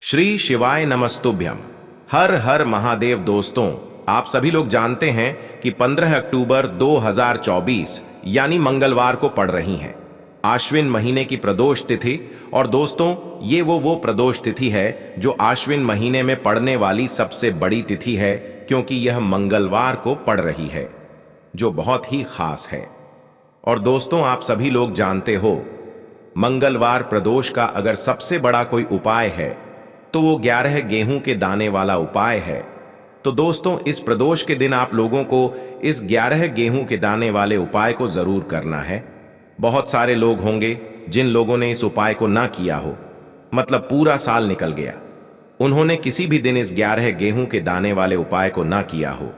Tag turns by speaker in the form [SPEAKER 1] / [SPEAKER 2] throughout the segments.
[SPEAKER 1] श्री शिवाय नमस्तुभ्यम। हर हर महादेव। दोस्तों, आप सभी लोग जानते हैं कि 15 अक्टूबर 2024 यानी मंगलवार को पड़ रही हैं आश्विन महीने की प्रदोष तिथि। और दोस्तों, ये वो प्रदोष तिथि है जो आश्विन महीने में पड़ने वाली सबसे बड़ी तिथि है, क्योंकि यह मंगलवार को पड़ रही है, जो बहुत ही खास है। और दोस्तों, आप सभी लोग जानते हो, मंगलवार प्रदोष का अगर सबसे बड़ा कोई उपाय है तो वो 11 गेहूं के दाने वाला उपाय है। तो दोस्तों, इस प्रदोष के दिन आप लोगों को इस 11 गेहूं के दाने वाले उपाय को जरूर करना है। बहुत सारे लोग होंगे जिन लोगों ने इस उपाय को ना किया हो, मतलब पूरा साल निकल गया, उन्होंने किसी भी दिन इस 11 गेहूं के दाने वाले उपाय को ना किया हो।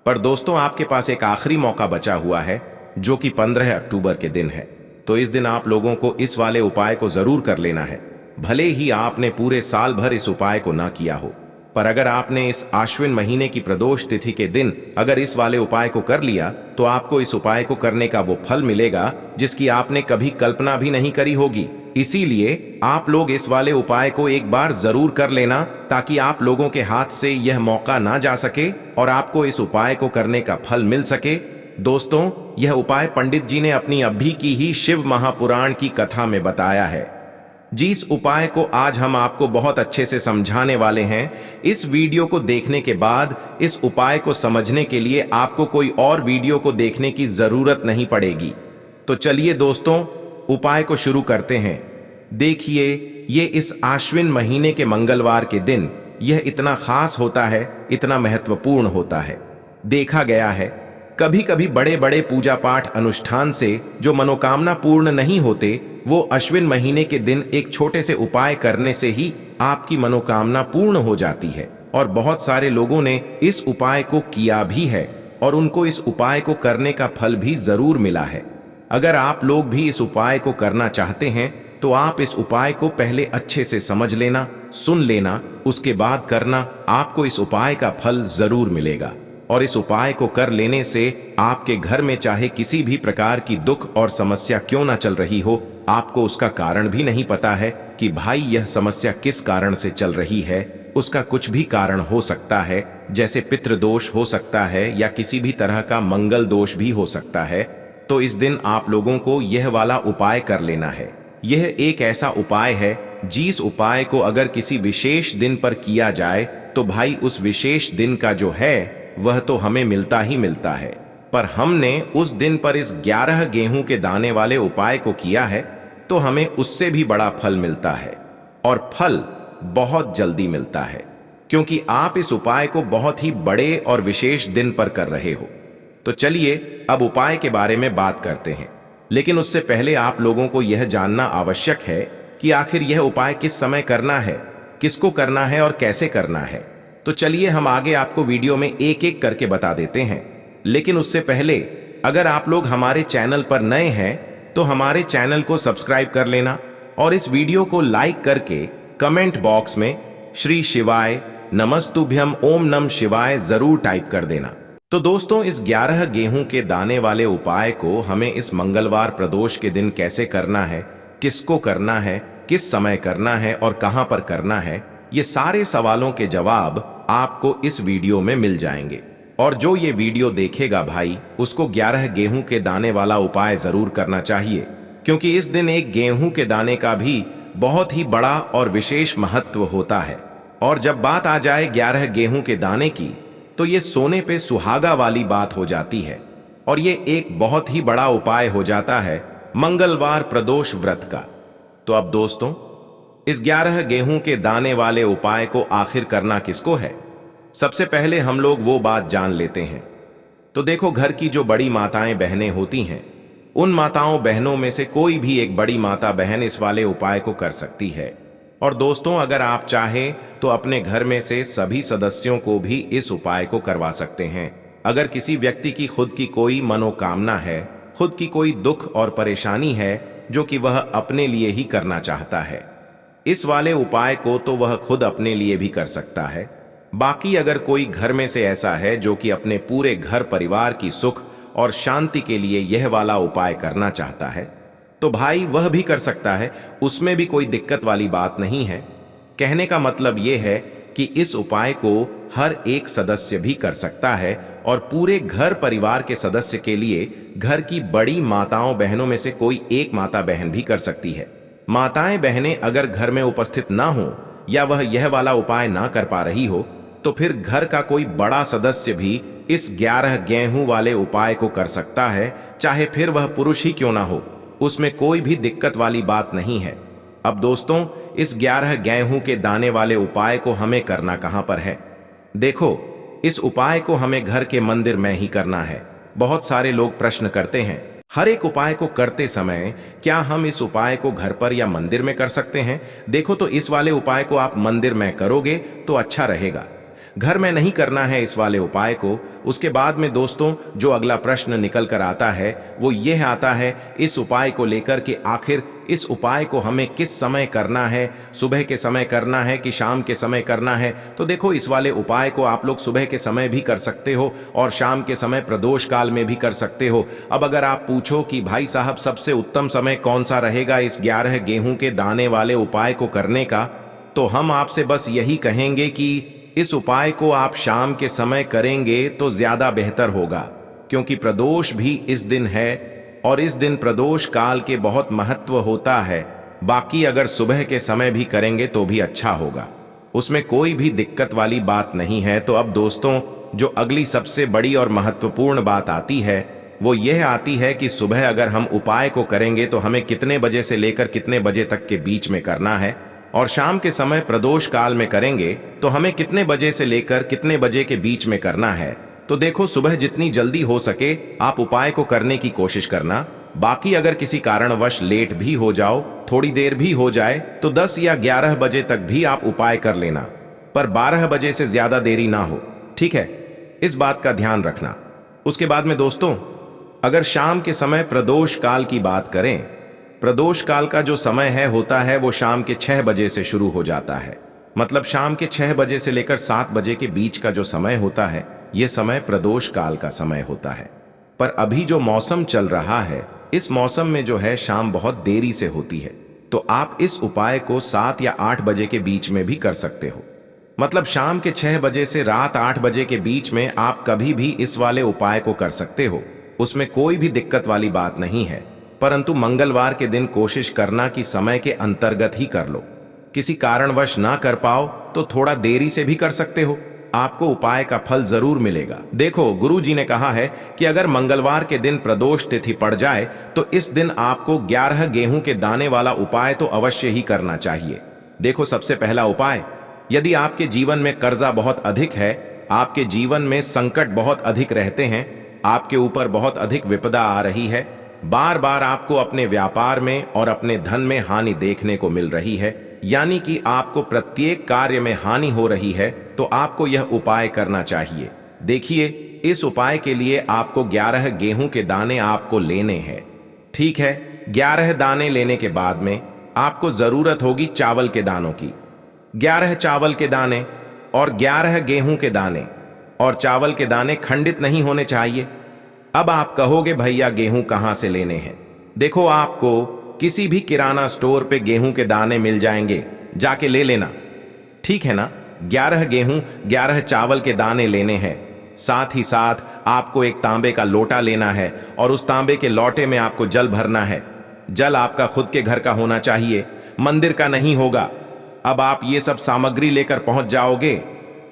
[SPEAKER 1] पर दोस्तों, आपके पास एक आखिरी मौका बचा हुआ है, जो कि 15 अक्टूबर के दिन है। तो इस दिन आप लोगों को इस वाले उपाय को जरूर कर लेना है, भले ही आपने पूरे साल भर इस उपाय को ना किया हो। पर अगर आपने इस आश्विन महीने की प्रदोष तिथि के दिन अगर इस वाले उपाय को कर लिया, तो आपको इस उपाय को करने का वो फल मिलेगा जिसकी आपने कभी कल्पना भी नहीं करी होगी। इसीलिए आप लोग इस वाले उपाय को एक बार जरूर कर लेना, ताकि आप लोगों के हाथ से यह मौका ना जा सके और आपको इस उपाय को करने का फल मिल सके। दोस्तों, यह उपाय पंडित जी ने अपनी अभी की ही शिव महापुराण की कथा में बताया है, जिस उपाय को आज हम आपको बहुत अच्छे से समझाने वाले हैं। इस वीडियो को देखने के बाद इस उपाय को समझने के लिए आपको कोई और वीडियो को देखने की जरूरत नहीं पड़ेगी। तो चलिए दोस्तों, उपाय को शुरू करते हैं। देखिए, ये इस आश्विन महीने के मंगलवार के दिन यह इतना खास होता है, इतना महत्वपूर्ण होता है। देखा गया है, कभी कभी बड़े बड़े पूजा पाठ अनुष्ठान से जो मनोकामना पूर्ण नहीं होते, वो अश्विन महीने के दिन एक छोटे से उपाय करने से ही आपकी मनोकामना पूर्ण हो जाती है। और बहुत सारे लोगों ने इस उपाय को किया भी है और उनको इस उपाय को करने का फल भी जरूर मिला है। अगर आप लोग भी इस उपाय को करना चाहते हैं, तो आप इस उपाय को पहले अच्छे से समझ लेना, सुन लेना, उसके बाद करना। आपको इस उपाय का फल जरूर मिलेगा। और इस उपाय को कर लेने से आपके घर में चाहे किसी भी प्रकार की दुख और समस्या क्यों ना चल रही हो, आपको उसका कारण भी नहीं पता है कि भाई यह समस्या किस कारण से चल रही है, उसका कुछ भी कारण हो सकता है, जैसे पितृदोष हो सकता है या किसी भी तरह का मंगल दोष भी हो सकता है। तो इस दिन आप लोगों को यह वाला उपाय कर लेना है। यह एक ऐसा उपाय है जिस उपाय को अगर किसी विशेष दिन पर किया जाए, तो भाई उस विशेष दिन का जो है वह तो हमें मिलता ही मिलता है। पर हमने उस दिन पर इस 11 गेहूं के दाने वाले उपाय को किया है, तो हमें उससे भी बड़ा फल मिलता है। और फल बहुत जल्दी मिलता है, क्योंकि आप इस उपाय को बहुत ही बड़े और विशेष दिन पर कर रहे हो। तो चलिए अब उपाय के बारे में बात करते हैं। लेकिन उससे पहले आप लोगों को यह जानना आवश्यक है कि आखिर यह उपाय किस समय करना है, किसको करना है और कैसे करना है। तो चलिए हम आगे आपको वीडियो में एक एक करके बता देते हैं। लेकिन उससे पहले, अगर आप लोग हमारे चैनल पर नए हैं, तो हमारे चैनल को सब्सक्राइब कर लेना और इस वीडियो को लाइक करके कमेंट बॉक्स में श्री शिवाय नमस्तुभ्यम ओम नम शिवाय जरूर टाइप कर देना। तो दोस्तों, इस 11 गेहूं के दाने वाले उपाय को हमें इस मंगलवार प्रदोष के दिन कैसे करना है, किसको करना है, किस समय करना है और कहां पर करना है, ये सारे सवालों के जवाब आपको इस वीडियो में मिल जाएंगे। और जो ये वीडियो देखेगा भाई, उसको 11 गेहूं के दाने वाला उपाय जरूर करना चाहिए, क्योंकि इस दिन एक गेहूं के दाने का भी बहुत ही बड़ा और विशेष महत्व होता है। और जब बात आ जाए 11 गेहूं के दाने की, तो ये सोने पे सुहागा वाली बात हो जाती है और ये एक बहुत ही बड़ा उपाय हो जाता है मंगलवार प्रदोष व्रत का। तो अब दोस्तों, इस 11 गेहूं के दाने वाले उपाय को आखिर करना किसको है, सबसे पहले हम लोग वो बात जान लेते हैं। तो देखो, घर की जो बड़ी माताएं बहनें होती हैं, उन माताओं बहनों में से कोई भी एक बड़ी माता बहन इस वाले उपाय को कर सकती है। और दोस्तों, अगर आप चाहें तो अपने घर में से सभी सदस्यों को भी इस उपाय को करवा सकते हैं। अगर किसी व्यक्ति की खुद की कोई मनोकामना है, खुद की कोई दुख और परेशानी है जो कि वह अपने लिए ही करना चाहता है, इस वाले उपाय को तो वह खुद अपने लिए भी कर सकता है। बाकी अगर कोई घर में से ऐसा है जो कि अपने पूरे घर परिवार की सुख और शांति के लिए यह वाला उपाय करना चाहता है, तो भाई वह भी कर सकता है, उसमें भी कोई दिक्कत वाली बात नहीं है। कहने का मतलब ये है कि इस उपाय को हर एक सदस्य भी कर सकता है और पूरे घर परिवार के सदस्य के लिए घर की बड़ी माताओं बहनों में से कोई एक माता बहन भी कर सकती है। माताएं बहनें अगर घर में उपस्थित ना हो या वह यह वाला उपाय ना कर पा रही हो तो फिर घर का कोई बड़ा सदस्य भी इस 11 गेहूं वाले उपाय को कर सकता है, चाहे फिर वह पुरुष ही क्यों ना हो। उसमें कोई भी दिक्कत वाली बात नहीं है। अब दोस्तों, इस 11 गेहूं के दाने वाले उपाय को हमें करना कहां पर है? देखो, इस उपाय को हमें घर के मंदिर में ही करना है। बहुत सारे लोग प्रश्न करते हैं, हर एक उपाय को करते समय क्या हम इस उपाय को घर पर या मंदिर में कर सकते हैं? देखो, तो इस वाले उपाय को आप मंदिर में करोगे तो अच्छा रहेगा, घर में नहीं करना है इस वाले उपाय को। उसके बाद में दोस्तों, जो अगला प्रश्न निकल कर आता है वो यह आता है इस उपाय को लेकर कि आखिर इस उपाय को हमें किस समय करना है, सुबह के समय करना है कि शाम के समय करना है? तो देखो, इस वाले उपाय को आप लोग सुबह के समय भी कर सकते हो और शाम के समय प्रदोष काल में भी कर सकते हो। अब अगर आप पूछो कि भाई साहब सबसे उत्तम समय कौन सा रहेगा इस 11 गेहूं के दाने वाले उपाय को करने का, तो हम आपसे बस यही कहेंगे कि इस उपाय को आप शाम के समय करेंगे तो ज्यादा बेहतर होगा, क्योंकि प्रदोष भी इस दिन है और इस दिन प्रदोष काल के बहुत महत्व होता है। बाकी अगर सुबह के समय भी करेंगे तो भी अच्छा होगा, उसमें कोई भी दिक्कत वाली बात नहीं है। तो अब दोस्तों, जो अगली सबसे बड़ी और महत्वपूर्ण बात आती है वो यह आती है कि सुबह अगर हम उपाय को करेंगे तो हमें कितने बजे से लेकर कितने बजे तक के बीच में करना है, और शाम के समय प्रदोष काल में करेंगे तो हमें कितने बजे से लेकर कितने बजे के बीच में करना है। तो देखो, सुबह जितनी जल्दी हो सके आप उपाय को करने की कोशिश करना। बाकी अगर किसी कारणवश लेट भी हो जाओ, थोड़ी देर भी हो जाए, तो 10 या 11 बजे तक भी आप उपाय कर लेना, पर 12 बजे से ज्यादा देरी ना हो, ठीक है? इस बात का ध्यान रखना। उसके बाद में दोस्तों, अगर शाम के समय प्रदोष काल की बात करें, प्रदोष काल का जो समय है होता है वो शाम के 6 बजे से शुरू हो जाता है। मतलब शाम के 6 बजे से लेकर 7 बजे के बीच का जो समय होता है ये समय प्रदोष काल का समय होता है। पर अभी जो मौसम चल रहा है, इस मौसम में जो है शाम बहुत देरी से होती है, तो आप इस उपाय को 7 या 8 बजे के बीच में भी कर सकते हो। मतलब शाम के 6 बजे से रात 8 बजे के बीच में आप कभी भी इस वाले उपाय को कर सकते हो, उसमें कोई भी दिक्कत वाली बात नहीं है। परंतु मंगलवार के दिन कोशिश करना कि समय के अंतर्गत ही कर लो। किसी कारणवश ना कर पाओ तो थोड़ा देरी से भी कर सकते हो, आपको उपाय का फल जरूर मिलेगा। देखो, गुरु जी ने कहा है कि अगर मंगलवार के दिन प्रदोष तिथि पड़ जाए तो इस दिन आपको 11 गेहूं के दाने वाला उपाय तो अवश्य ही करना चाहिए। देखो, सबसे पहला उपाय, यदि आपके जीवन में कर्जा बहुत अधिक है, आपके जीवन में संकट बहुत अधिक रहते हैं, आपके ऊपर बहुत अधिक विपदा आ रही है, बार बार आपको अपने व्यापार में और अपने धन में हानि देखने को मिल रही है, यानी कि आपको प्रत्येक कार्य में हानि हो रही है, तो आपको यह उपाय करना चाहिए। देखिए, इस उपाय के लिए आपको 11 गेहूं के दाने आपको लेने हैं, ठीक है? 11 दाने लेने के बाद में आपको जरूरत होगी चावल के दानों की। 11 चावल के दाने और 11 गेहूं के दाने, और चावल के दाने खंडित नहीं होने चाहिए। अब आप कहोगे भैया गेहूं कहां से लेने हैं? देखो, आपको किसी भी किराना स्टोर पे गेहूं के दाने मिल जाएंगे, जाके ले लेना, ठीक है ना? 11 गेहूं 11 चावल के दाने लेने हैं। साथ ही साथ आपको एक तांबे का लोटा लेना है और उस तांबे के लोटे में आपको जल भरना है। जल आपका खुद के घर का होना चाहिए, मंदिर का नहीं होगा। अब आप ये सब सामग्री लेकर पहुंच जाओगे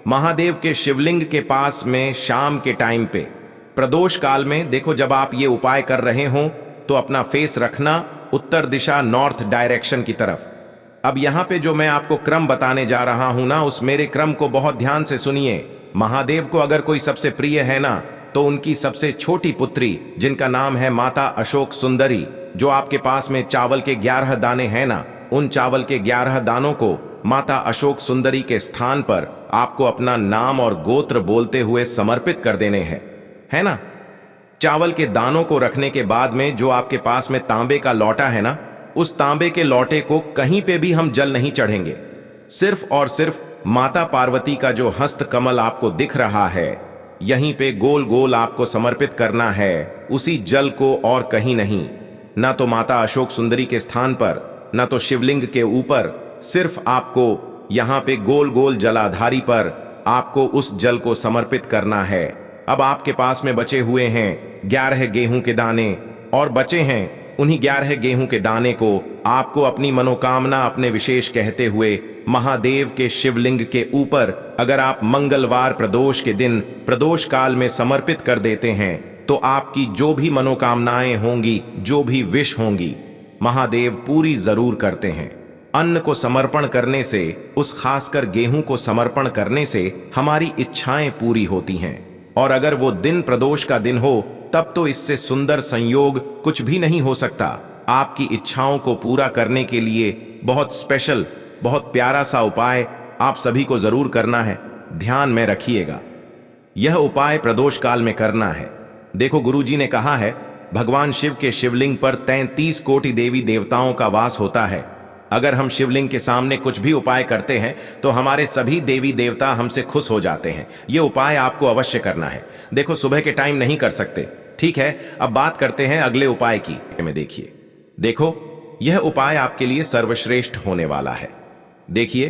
[SPEAKER 1] महादेव के शिवलिंग के पास में शाम के टाइम पे प्रदोष काल में। देखो, जब आप ये उपाय कर रहे हो तो अपना फेस रखना उत्तर दिशा, नॉर्थ डायरेक्शन की तरफ। अब यहां पे जो मैं आपको क्रम बताने जा रहा हूं ना, उस मेरे क्रम को बहुत ध्यान से सुनिए। महादेव को अगर कोई सबसे प्रिय है ना, तो उनकी सबसे छोटी पुत्री जिनका नाम है माता अशोक सुंदरी, जो आपके पास में चावल के 11 दाने हैं ना, उन चावल के 11 दानों को माता अशोक सुंदरी के स्थान पर आपको अपना नाम और गोत्र बोलते हुए समर्पित कर देने हैं, है ना? चावल के दानों को रखने के बाद में जो आपके पास में तांबे का लोटा है ना, उस तांबे के लोटे को कहीं पे भी हम जल नहीं चढ़ेंगे। सिर्फ और सिर्फ माता पार्वती का जो हस्त कमल आपको दिख रहा है, यहीं पे गोल गोल आपको समर्पित करना है उसी जल को, और कहीं नहीं। ना तो माता अशोक सुंदरी के स्थान पर, ना तो शिवलिंग के ऊपर, सिर्फ आपको यहाँ पे गोल गोल जलाधारी पर आपको उस जल को समर्पित करना है। अब आपके पास में बचे हुए हैं 11 गेहूं के दाने, और बचे हैं उन्हीं 11 गेहूं के दाने को आपको अपनी मनोकामना अपने विशेष कहते हुए महादेव के शिवलिंग के ऊपर अगर आप मंगलवार प्रदोष के दिन प्रदोष काल में समर्पित कर देते हैं तो आपकी जो भी मनोकामनाएं होंगी, जो भी विश होंगी, महादेव पूरी जरूर करते हैं। अन्न को समर्पण करने से, उस खासकर गेहूं को समर्पण करने से हमारी इच्छाएं पूरी होती हैं। और अगर वो दिन प्रदोष का दिन हो तब तो इससे सुंदर संयोग कुछ भी नहीं हो सकता। आपकी इच्छाओं को पूरा करने के लिए बहुत स्पेशल, बहुत प्यारा सा उपाय आप सभी को जरूर करना है। ध्यान में रखिएगा, यह उपाय प्रदोष काल में करना है। देखो, गुरुजी ने कहा है भगवान शिव के शिवलिंग पर 33 कोटि देवी देवताओं का वास होता है। अगर हम शिवलिंग के सामने कुछ भी उपाय करते हैं तो हमारे सभी देवी देवता हमसे खुश हो जाते हैं। यह उपाय आपको अवश्य करना है। देखो, सुबह के टाइम नहीं कर सकते, ठीक है। अब बात करते हैं अगले उपाय की। में देखिए, देखो यह उपाय आपके लिए सर्वश्रेष्ठ होने वाला है। देखिए,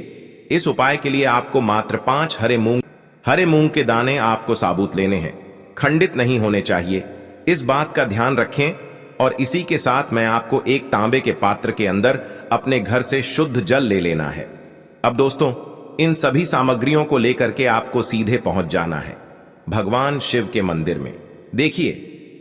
[SPEAKER 1] इस उपाय के लिए आपको मात्र 5 हरे मूंग के दाने आपको साबुत लेने हैं, खंडित नहीं होने चाहिए। इस बात का ध्यान रखें। और इसी के साथ मैं आपको एक तांबे के पात्र के अंदर अपने घर से शुद्ध जल ले लेना है। अब दोस्तों, इन सभी सामग्रियों को लेकर के आपको सीधे पहुंच जाना है भगवान शिव के मंदिर में। देखिए,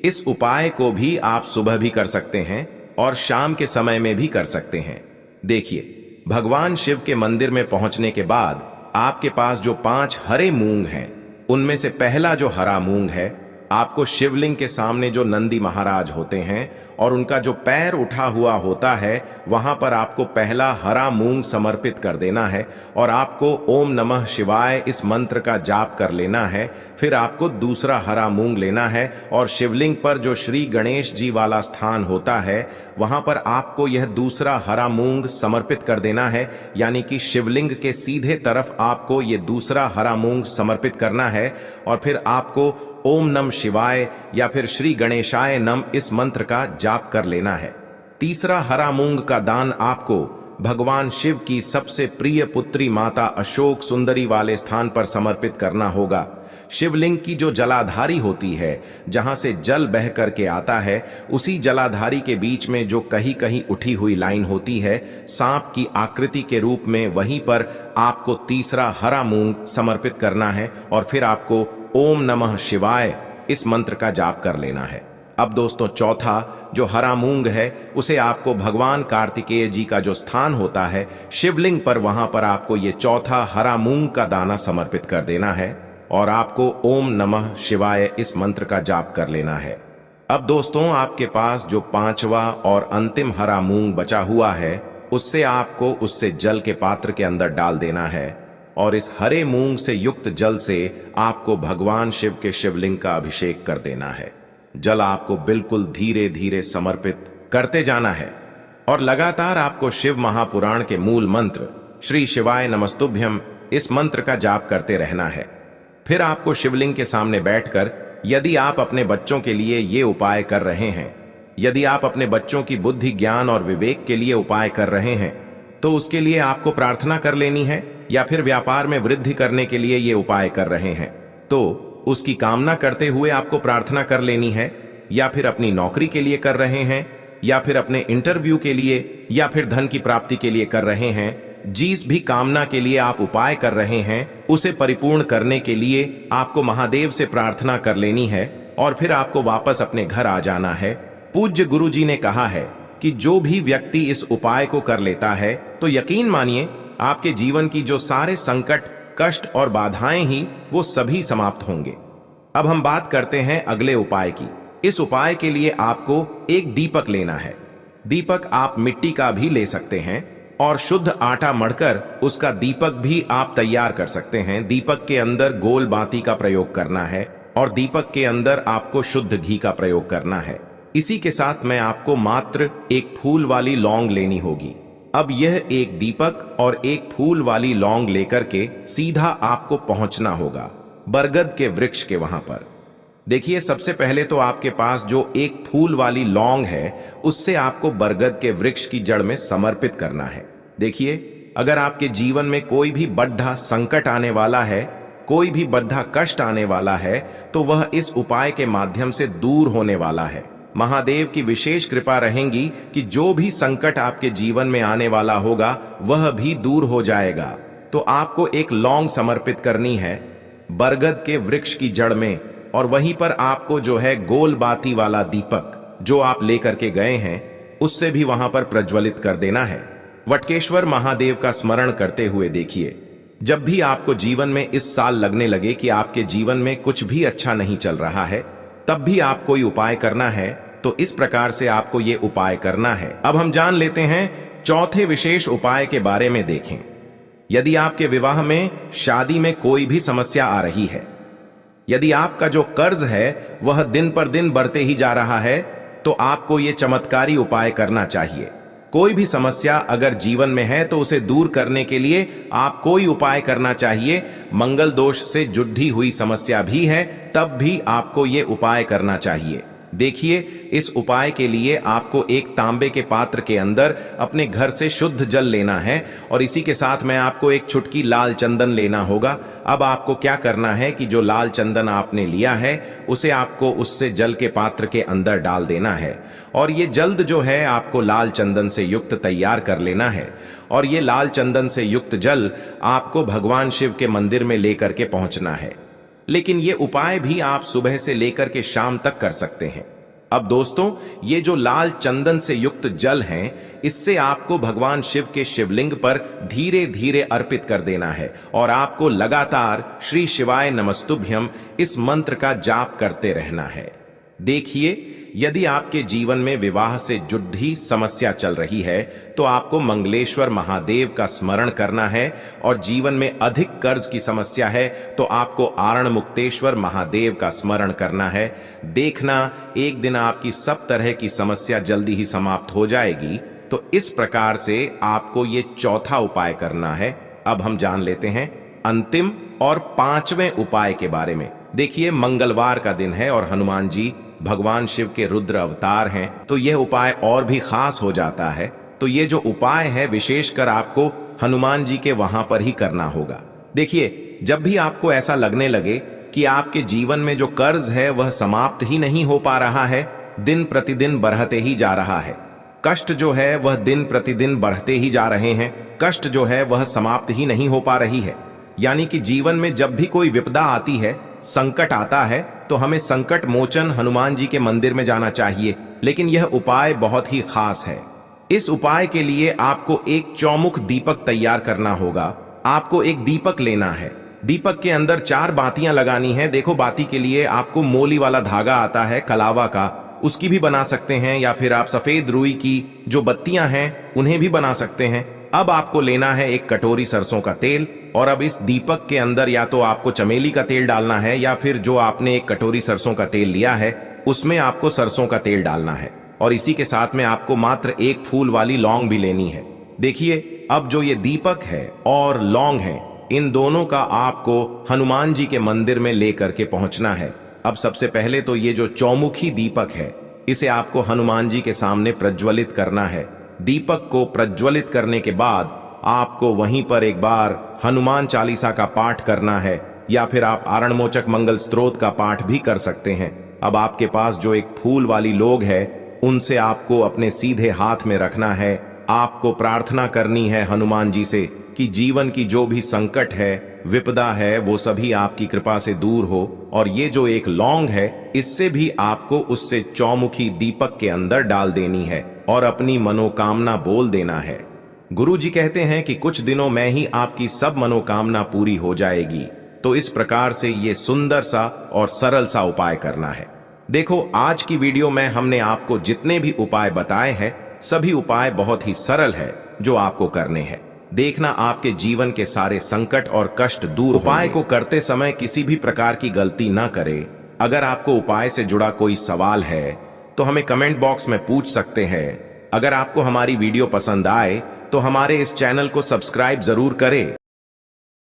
[SPEAKER 1] इस उपाय को भी आप सुबह भी कर सकते हैं और शाम के समय में भी कर सकते हैं। देखिए, भगवान शिव के मंदिर में पहुंचने के बाद आपके पास जो 5 हरे मूंग हैं, उनमें से पहला जो हरा मूंग है, आपको शिवलिंग के सामने जो नंदी महाराज होते हैं और उनका जो पैर उठा हुआ होता है, वहां पर आपको पहला हरा मूंग समर्पित कर देना है और आपको ओम नमः शिवाय इस मंत्र का जाप कर लेना है। फिर आपको दूसरा हरा मूंग लेना है और शिवलिंग पर जो श्री गणेश जी वाला स्थान होता है, वहां पर आपको यह दूसरा हरा मूंग समर्पित कर देना है। यानी कि शिवलिंग के सीधे तरफ आपको ये दूसरा हरा मूंग समर्पित करना है और फिर आपको ओम नम शिवाय या फिर श्री गणेशाय नम इस मंत्र का जाप कर लेना है। तीसरा हरा मूंग का दान आपको भगवान शिव की सबसे प्रिय पुत्री माता अशोक सुंदरी वाले स्थान पर समर्पित करना होगा। शिवलिंग की जो जलाधारी होती है, जहां से जल बह करके आता है, उसी जलाधारी के बीच में जो कहीं कहीं उठी हुई लाइन होती है सांप की आकृति के रूप में, वहीं पर आपको तीसरा हरा मूंग समर्पित करना है और फिर आपको ओम नमः शिवाय इस मंत्र का जाप कर लेना है। अब दोस्तों, चौथा जो हरा मूंग है उसे आपको भगवान कार्तिकेय जी का जो स्थान होता है शिवलिंग पर, वहां पर आपको ये चौथा हरा मूंग का दाना समर्पित कर देना है और आपको ओम नमः शिवाय इस मंत्र का जाप कर लेना है। अब दोस्तों, आपके पास जो 5वां और अंतिम हरा मूंग बचा हुआ है, उससे आपको उससे जल के पात्र के अंदर डाल देना है और इस हरे मूंग से युक्त जल से आपको भगवान शिव के शिवलिंग का अभिषेक कर देना है। जल आपको बिल्कुल धीरे धीरे समर्पित करते जाना है और लगातार आपको शिव महापुराण के मूल मंत्र श्री शिवाय नमस्तुभ्यम इस मंत्र का जाप करते रहना है। फिर आपको शिवलिंग के सामने बैठकर, यदि आप अपने बच्चों के लिए ये उपाय कर रहे हैं, यदि आप अपने बच्चों की बुद्धि, ज्ञान और विवेक के लिए उपाय कर रहे हैं, तो उसके लिए आपको प्रार्थना कर लेनी है। या फिर व्यापार में वृद्धि करने के लिए ये उपाय कर रहे हैं तो उसकी कामना करते हुए आपको प्रार्थना कर लेनी है। या फिर अपनी नौकरी के लिए कर रहे हैं, या फिर अपने इंटरव्यू के लिए, या फिर धन की प्राप्ति के लिए कर रहे हैं, जिस भी कामना के लिए आप उपाय कर रहे हैं उसे परिपूर्ण करने के लिए आपको महादेव से प्रार्थना कर लेनी है और फिर आपको वापस अपने घर आ जाना है। पूज्य गुरु जी ने कहा है कि जो भी व्यक्ति इस उपाय को कर लेता है तो यकीन मानिए आपके जीवन की जो सारे संकट, कष्ट और बाधाएं ही वो सभी समाप्त होंगे। अब हम बात करते हैं अगले उपाय की। इस उपाय के लिए आपको एक दीपक लेना है। दीपक आप मिट्टी का भी ले सकते हैं और शुद्ध आटा मढ़कर उसका दीपक भी आप तैयार कर सकते हैं। दीपक के अंदर गोल बाती का प्रयोग करना है और दीपक के अंदर आपको शुद्ध घी का प्रयोग करना है। इसी के साथ में आपको मात्र एक फूल वाली लौंग लेनी होगी। अब यह एक दीपक और एक फूल वाली लौंग लेकर के सीधा आपको पहुंचना होगा बरगद के वृक्ष के वहां पर। देखिए, सबसे पहले तो आपके पास जो एक फूल वाली लौंग है उससे आपको बरगद के वृक्ष की जड़ में समर्पित करना है। देखिए, अगर आपके जीवन में कोई भी बड़ा संकट आने वाला है, कोई भी बड़ा कष्ट आने वाला है, तो वह इस उपाय के माध्यम से दूर होने वाला है। महादेव की विशेष कृपा रहेगी कि जो भी संकट आपके जीवन में आने वाला होगा वह भी दूर हो जाएगा। तो आपको एक लौंग समर्पित करनी है बरगद के वृक्ष की जड़ में, और वहीं पर आपको जो है गोल बाती वाला दीपक जो आप लेकर के गए हैं उससे भी वहां पर प्रज्वलित कर देना है। वटकेश्वर महादेव का स्मरण करते हुए देखिए, जब भी आपको जीवन में इस साल लगने लगे कि आपके जीवन में कुछ भी अच्छा नहीं चल रहा है, तब भी आप कोई उपाय करना है, तो इस प्रकार से आपको ये उपाय करना है। अब हम जान लेते हैं चौथे विशेष उपाय के बारे में। देखें, यदि आपके विवाह में, शादी में कोई भी समस्या आ रही है, यदि आपका जो कर्ज है वह दिन पर दिन बढ़ते ही जा रहा है, तो आपको ये चमत्कारी उपाय करना चाहिए। कोई भी समस्या अगर जीवन में है तो उसे दूर करने के लिए आप कोई उपाय करना चाहिए। मंगल दोष से जुड़ी हुई समस्या भी है तब भी आपको ये उपाय करना चाहिए। देखिए, इस उपाय के लिए आपको एक तांबे के पात्र के अंदर अपने घर से शुद्ध जल लेना है, और इसी के साथ में आपको एक चुटकी लाल चंदन लेना होगा। अब आपको क्या करना है कि जो लाल चंदन आपने लिया है उसे आपको उससे जल के पात्र के अंदर डाल देना है, और ये जल्द जो है आपको लाल चंदन से युक्त तैयार कर लेना है। और ये लाल चंदन से युक्त जल आपको भगवान शिव के मंदिर में लेकर के पहुंचना है। लेकिन ये उपाय भी आप सुबह से लेकर के शाम तक कर सकते हैं। अब दोस्तों, ये जो लाल चंदन से युक्त जल है, इससे आपको भगवान शिव के शिवलिंग पर धीरे धीरे अर्पित कर देना है, और आपको लगातार श्री शिवाय नमस्तुभ्यम इस मंत्र का जाप करते रहना है। देखिए, यदि आपके जीवन में विवाह से जुड़ी समस्या चल रही है तो आपको मंगलेश्वर महादेव का स्मरण करना है, और जीवन में अधिक कर्ज की समस्या है तो आपको आरण मुक्तेश्वर महादेव का स्मरण करना है। देखना, एक दिन आपकी सब तरह की समस्या जल्दी ही समाप्त हो जाएगी। तो इस प्रकार से आपको ये चौथा उपाय करना है। अब हम जान लेते हैं अंतिम और पांचवें उपाय के बारे में। देखिए, मंगलवार का दिन है और हनुमान जी भगवान शिव के रुद्र अवतार हैं, तो यह उपाय और भी खास हो जाता है। तो ये जो उपाय है विशेषकर आपको हनुमान जी के वहां पर ही करना होगा। देखिए, जब भी आपको ऐसा लगने लगे कि आपके जीवन में जो कर्ज है वह समाप्त ही नहीं हो पा रहा है, दिन प्रतिदिन बढ़ते ही जा रहा है, कष्ट जो है वह दिन प्रतिदिन बढ़ते ही जा रहे हैं, कष्ट जो है वह समाप्त ही नहीं हो पा रही है, यानी कि जीवन में जब भी कोई विपदा आती है, संकट आता है, तो हमें संकट मोचन हनुमान जी के मंदिर में जाना चाहिए। लेकिन यह उपाय बहुत ही खास है। इस उपाय के लिए आपको एक चौमुख दीपक तैयार करना होगा। आपको एक दीपक लेना है, दीपक के अंदर 4 बातियां लगानी है। देखो, बाती के लिए आपको मोली वाला धागा आता है कलावा का, उसकी भी बना सकते हैं, या फिर आप सफेद रुई की जो बत्तियां हैं उन्हें भी बना सकते हैं। अब आपको लेना है एक कटोरी सरसों का तेल, और अब इस दीपक के अंदर या तो आपको चमेली का तेल डालना है, या फिर जो आपने एक कटोरी सरसों का तेल लिया है उसमें आपको सरसों का तेल डालना है, और इसी के साथ में आपको मात्र एक फूल वाली लौंग भी लेनी है। देखिए, अब जो ये दीपक है और लौंग है, इन दोनों का आपको हनुमान जी के मंदिर में लेकर के पहुंचना है। अब सबसे पहले तो ये जो चौमुखी दीपक है, इसे आपको हनुमान जी के सामने प्रज्वलित करना है। दीपक को प्रज्वलित करने के बाद आपको वहीं पर एक बार हनुमान चालीसा का पाठ करना है, या फिर आप आरणमोचक मंगल स्तोत्र का पाठ भी कर सकते हैं। अब आपके पास जो एक फूल वाली लोग है, उनसे आपको अपने सीधे हाथ में रखना है। आपको प्रार्थना करनी है हनुमान जी से कि जीवन की जो भी संकट है, विपदा है, वो सभी आपकी कृपा से दूर हो। और ये जो एक लौंग है, इससे भी आपको उससे चौमुखी दीपक के अंदर डाल देनी है और अपनी मनोकामना बोल देना है। गुरु जी कहते हैं कि कुछ दिनों में ही आपकी सब मनोकामना पूरी हो जाएगी। तो इस प्रकार से ये सुंदर सा और सरल सा उपाय करना है। देखो, आज की वीडियो में हमने आपको जितने भी उपाय बताए हैं, सभी उपाय बहुत ही सरल है जो आपको करने हैं। देखना, आपके जीवन के सारे संकट और कष्ट दूर। उपाय को करते समय किसी भी प्रकार की गलती ना करें। अगर आपको उपाय से जुड़ा कोई सवाल है तो हमें कमेंट बॉक्स में पूछ सकते हैं। अगर आपको हमारी वीडियो पसंद आए तो हमारे इस चैनल को सब्सक्राइब जरूर करें